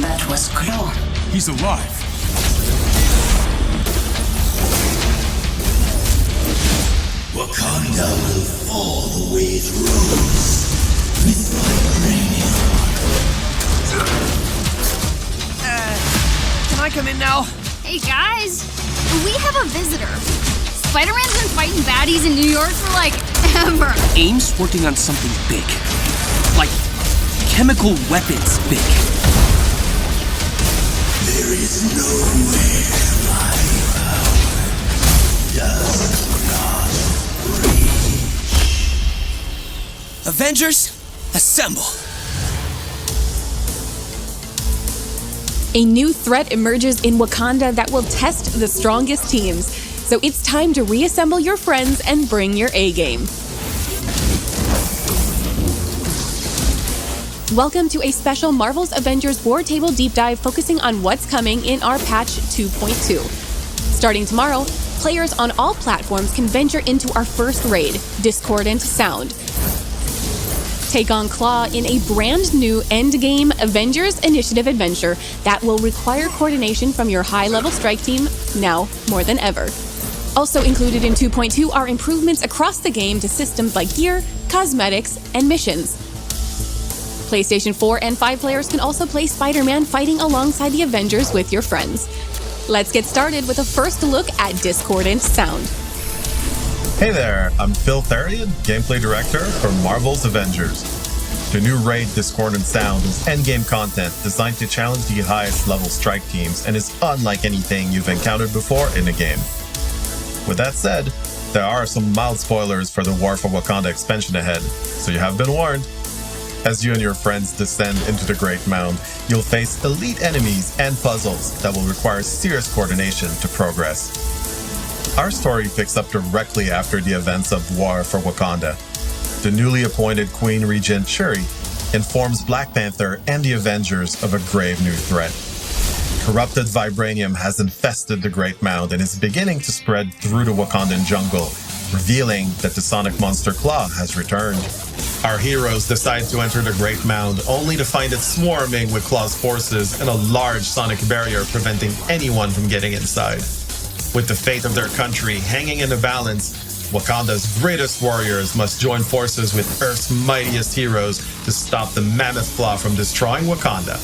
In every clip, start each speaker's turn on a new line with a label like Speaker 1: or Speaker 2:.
Speaker 1: That was close.
Speaker 2: He's alive.
Speaker 3: Wakanda will fall the way it rose. With vibranium.
Speaker 4: Can I come in now?
Speaker 5: Hey guys, we have a visitor. Spider-Man's been fighting baddies in New York for like ever.
Speaker 4: AIM's working on something big. Like chemical weapons big.
Speaker 3: There is nowhere my power does not reach.
Speaker 4: Avengers Assemble.
Speaker 6: A new threat emerges in Wakanda that will test the strongest teams. So it's time to reassemble your friends and bring your A-game. Welcome to a special Marvel's Avengers War Table Deep Dive focusing on what's coming in our patch 2.2. Starting tomorrow, players on all platforms can venture into our first raid, Discordant Sound. Take on Claw in a brand new endgame Avengers Initiative adventure that will require coordination from your high-level strike team now more than ever. Also included in 2.2 are improvements across the game to systems like gear, cosmetics, and missions. PlayStation 4 and 5 players can also play Spider-Man fighting alongside the Avengers with your friends. Let's get started with a first look at Discordant Sound.
Speaker 7: Hey there, I'm Phil Therian, Gameplay Director for Marvel's Avengers. The new raid Discordant Sound is endgame content designed to challenge the highest level strike teams and is unlike anything you've encountered before in the game. With that said, there are some mild spoilers for the War for Wakanda expansion ahead, so you have been warned. As you and your friends descend into the Great Mound, you'll face elite enemies and puzzles that will require serious coordination to progress. Our story picks up directly after the events of War for Wakanda. The newly appointed Queen Regent Shuri informs Black Panther and the Avengers of a grave new threat. Corrupted vibranium has infested the Great Mound and is beginning to spread through the Wakandan jungle, revealing that the sonic monster Claw has returned. Our heroes decide to enter the Great Mound only to find it swarming with Claw's forces and a large sonic barrier preventing anyone from getting inside. With the fate of their country hanging in the balance, Wakanda's greatest warriors must join forces with Earth's mightiest heroes to stop the Mammoth Claw from destroying Wakanda.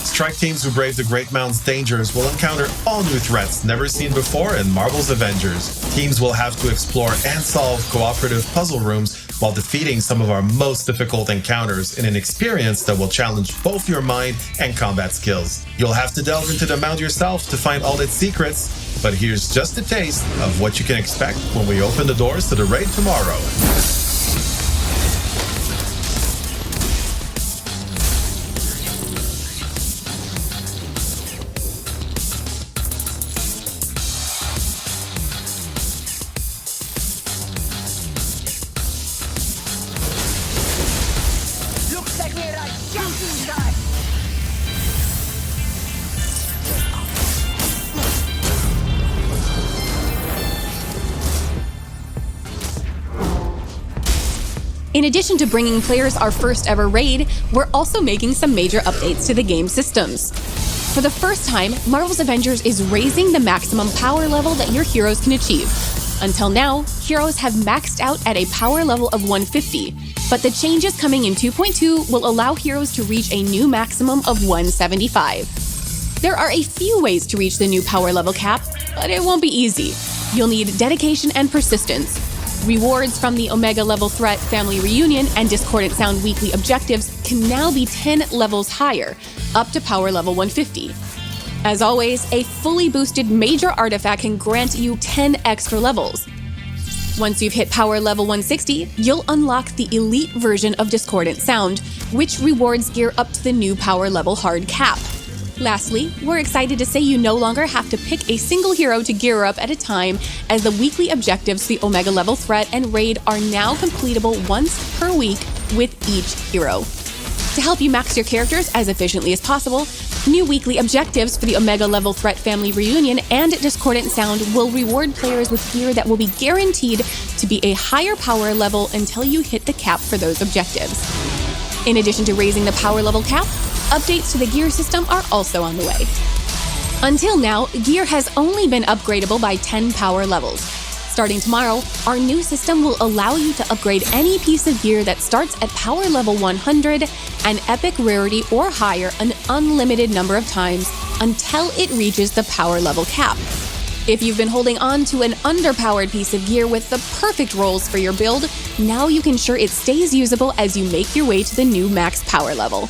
Speaker 7: Strike teams who brave the Great Mound's dangers will encounter all new threats never seen before in Marvel's Avengers. Teams will have to explore and solve cooperative puzzle rooms while defeating some of our most difficult encounters in an experience that will challenge both your mind and combat skills. You'll have to delve into the mound yourself to find all its secrets, but here's just a taste of what you can expect when we open the doors to the raid tomorrow.
Speaker 6: In addition to bringing players our first ever raid, we're also making some major updates to the game systems. For the first time, Marvel's Avengers is raising the maximum power level that your heroes can achieve. Until now, heroes have maxed out at a power level of 150, but the changes coming in 2.2 will allow heroes to reach a new maximum of 175. There are a few ways to reach the new power level cap, but it won't be easy. You'll need dedication and persistence. Rewards from the Omega Level Threat Family Reunion and Discordant Sound weekly objectives can now be 10 levels higher, up to power level 150. As always, a fully boosted major artifact can grant you 10 extra levels. Once you've hit power level 160, you'll unlock the elite version of Discordant Sound, which rewards gear up to the new power level hard cap. Lastly, we're excited to say you no longer have to pick a single hero to gear up at a time, as the weekly objectives for the Omega Level Threat and Raid are now completable once per week with each hero. To help you max your characters as efficiently as possible, new weekly objectives for the Omega Level Threat Family Reunion and Discordant Sound will reward players with gear that will be guaranteed to be a higher power level until you hit the cap for those objectives. In addition to raising the power level cap, updates to the gear system are also on the way. Until now, gear has only been upgradable by 10 power levels. Starting tomorrow, our new system will allow you to upgrade any piece of gear that starts at power level 100, an epic rarity or higher, an unlimited number of times until it reaches the power level cap. If you've been holding on to an underpowered piece of gear with the perfect rolls for your build, now you can ensure it stays usable as you make your way to the new max power level.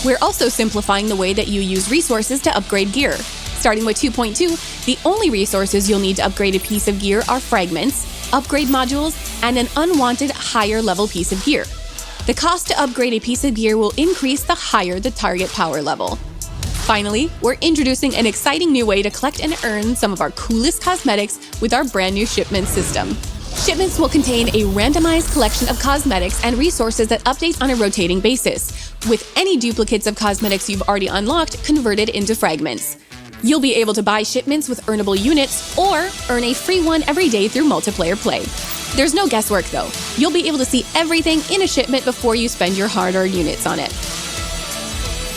Speaker 6: We're also simplifying the way that you use resources to upgrade gear. Starting with 2.2, the only resources you'll need to upgrade a piece of gear are fragments, upgrade modules, and an unwanted higher level piece of gear. The cost to upgrade a piece of gear will increase the higher the target power level. Finally, we're introducing an exciting new way to collect and earn some of our coolest cosmetics with our brand new shipment system. Shipments will contain a randomized collection of cosmetics and resources that updates on a rotating basis, with any duplicates of cosmetics you've already unlocked converted into fragments. You'll be able to buy shipments with earnable units or earn a free one every day through multiplayer play. There's no guesswork though. You'll be able to see everything in a shipment before you spend your hard-earned units on it.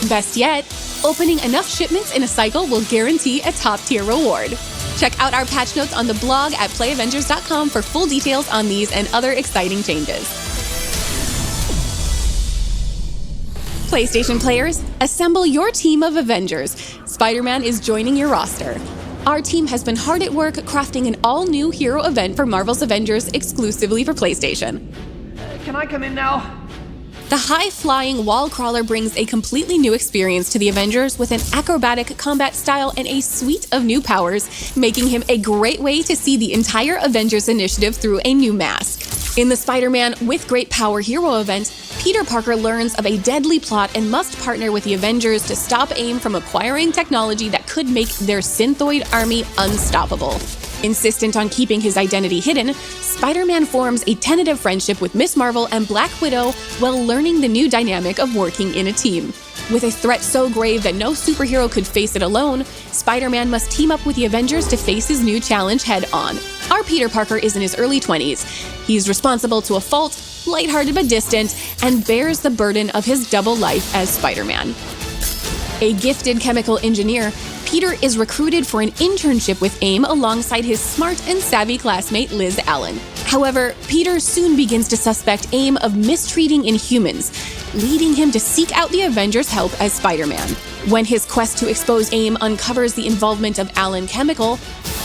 Speaker 6: Best yet, opening enough shipments in a cycle will guarantee a top-tier reward. Check out our patch notes on the blog at playavengers.com for full details on these and other exciting changes. PlayStation players, assemble your team of Avengers. Spider-Man is joining your roster. Our team has been hard at work crafting an all-new hero event for Marvel's Avengers exclusively for PlayStation.
Speaker 1: Can I come in now?
Speaker 6: The high-flying wall crawler brings a completely new experience to the Avengers with an acrobatic combat style and a suite of new powers, making him a great way to see the entire Avengers initiative through a new mask. In the Spider-Man with Great Power Hero event, Peter Parker learns of a deadly plot and must partner with the Avengers to stop AIM from acquiring technology that could make their synthoid army unstoppable. Insistent on keeping his identity hidden, Spider-Man forms a tentative friendship with Miss Marvel and Black Widow while learning the new dynamic of working in a team. With a threat so grave that no superhero could face it alone, Spider-Man must team up with the Avengers to face his new challenge head-on. Our Peter Parker is in his early 20s. He's responsible to a fault, lighthearted but distant, and bears the burden of his double life as Spider-Man. A gifted chemical engineer, Peter is recruited for an internship with AIM alongside his smart and savvy classmate Liz Allen. However, Peter soon begins to suspect AIM of mistreating Inhumans, leading him to seek out the Avengers' help as Spider-Man. When his quest to expose AIM uncovers the involvement of Allen Chemical,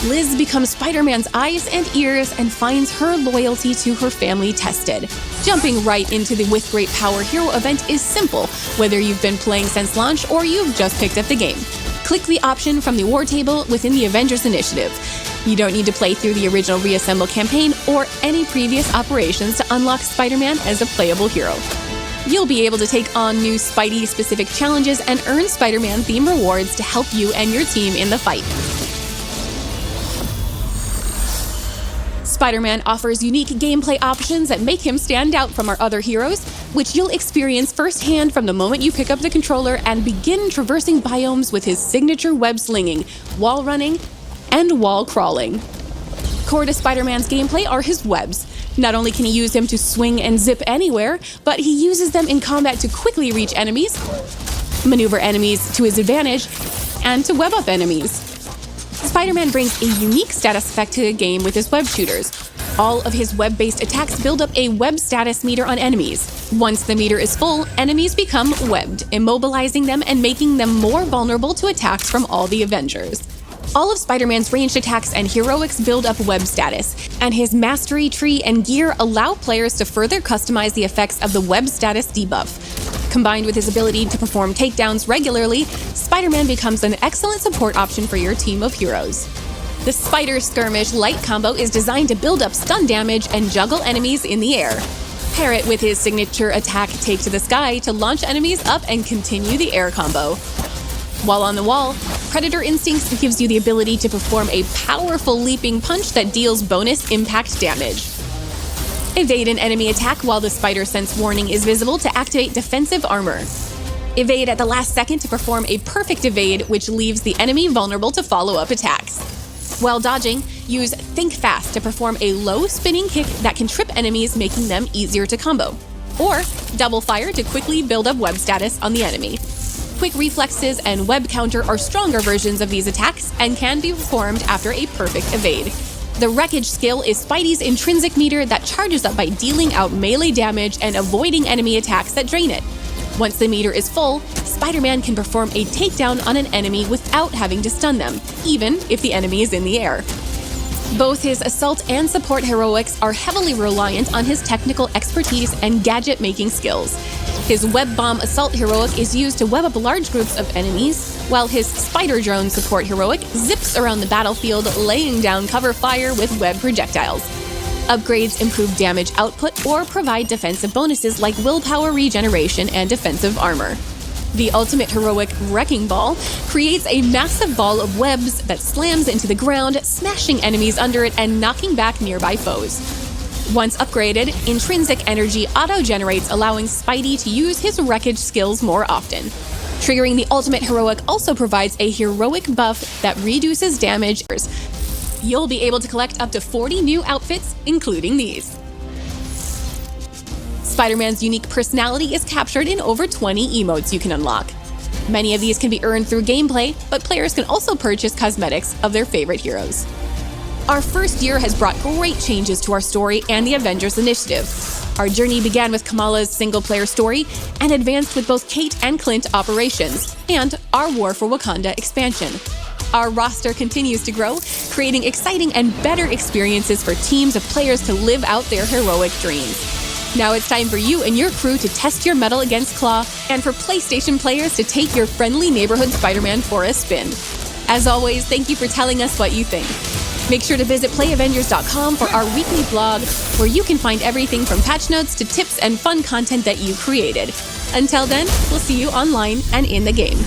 Speaker 6: Liz becomes Spider-Man's eyes and ears and finds her loyalty to her family tested. Jumping right into the With Great Power Hero event is simple, whether you've been playing since launch or you've just picked up the game. Click the option from the war table within the Avengers Initiative. You don't need to play through the original Reassemble campaign or any previous operations to unlock Spider-Man as a playable hero. You'll be able to take on new Spidey-specific challenges and earn Spider-Man-themed rewards to help you and your team in the fight. Spider-Man offers unique gameplay options that make him stand out from our other heroes, which you'll experience firsthand from the moment you pick up the controller and begin traversing biomes with his signature web slinging, wall running, and wall crawling. Core to Spider-Man's gameplay are his webs. Not only can he use them to swing and zip anywhere, but he uses them in combat to quickly reach enemies, maneuver enemies to his advantage, and to web up enemies. Spider-Man brings a unique status effect to the game with his web shooters. All of his web-based attacks build up a web status meter on enemies. Once the meter is full, enemies become webbed, immobilizing them and making them more vulnerable to attacks from all the Avengers. All of Spider-Man's ranged attacks and heroics build up web status, and his mastery tree and gear allow players to further customize the effects of the web status debuff. Combined with his ability to perform takedowns regularly, Spider-Man becomes an excellent support option for your team of heroes. The Spider-Skirmish light combo is designed to build up stun damage and juggle enemies in the air. Pair it with his signature attack Take to the Sky to launch enemies up and continue the air combo. While on the wall, Predator Instincts gives you the ability to perform a powerful leaping punch that deals bonus impact damage. Evade an enemy attack while the Spider Sense warning is visible to activate defensive armor. Evade at the last second to perform a perfect evade, which leaves the enemy vulnerable to follow-up attacks. While dodging, use Think Fast to perform a low spinning kick that can trip enemies, making them easier to combo. Or Double Fire to quickly build up web status on the enemy. Quick reflexes and web counter are stronger versions of these attacks and can be performed after a perfect evade. The Wreckage skill is Spidey's intrinsic meter that charges up by dealing out melee damage and avoiding enemy attacks that drain it. Once the meter is full, Spider-Man can perform a takedown on an enemy without having to stun them, even if the enemy is in the air. Both his assault and support heroics are heavily reliant on his technical expertise and gadget-making skills. His web bomb assault heroic is used to web up large groups of enemies, while his spider drone support heroic zips around the battlefield, laying down cover fire with web projectiles. Upgrades improve damage output or provide defensive bonuses like willpower regeneration and defensive armor. The ultimate heroic Wrecking Ball creates a massive ball of webs that slams into the ground, smashing enemies under it and knocking back nearby foes. Once upgraded, Intrinsic Energy auto-generates, allowing Spidey to use his Wreckage skills more often. Triggering the ultimate heroic also provides a heroic buff that reduces damage. You'll be able to collect up to 40 new outfits, including these. Spider-Man's unique personality is captured in over 20 emotes you can unlock. Many of these can be earned through gameplay, but players can also purchase cosmetics of their favorite heroes. Our first year has brought great changes to our story and the Avengers Initiative. Our journey began with Kamala's single-player story and advanced with both Kate and Clint operations, and our War for Wakanda expansion. Our roster continues to grow, creating exciting and better experiences for teams of players to live out their heroic dreams. Now it's time for you and your crew to test your mettle against Claw, and for PlayStation players to take your friendly neighborhood Spider-Man for a spin. As always, thank you for telling us what you think. Make sure to visit playavengers.com for our weekly blog, where you can find everything from patch notes to tips and fun content that you created. Until then, we'll see you online and in the game.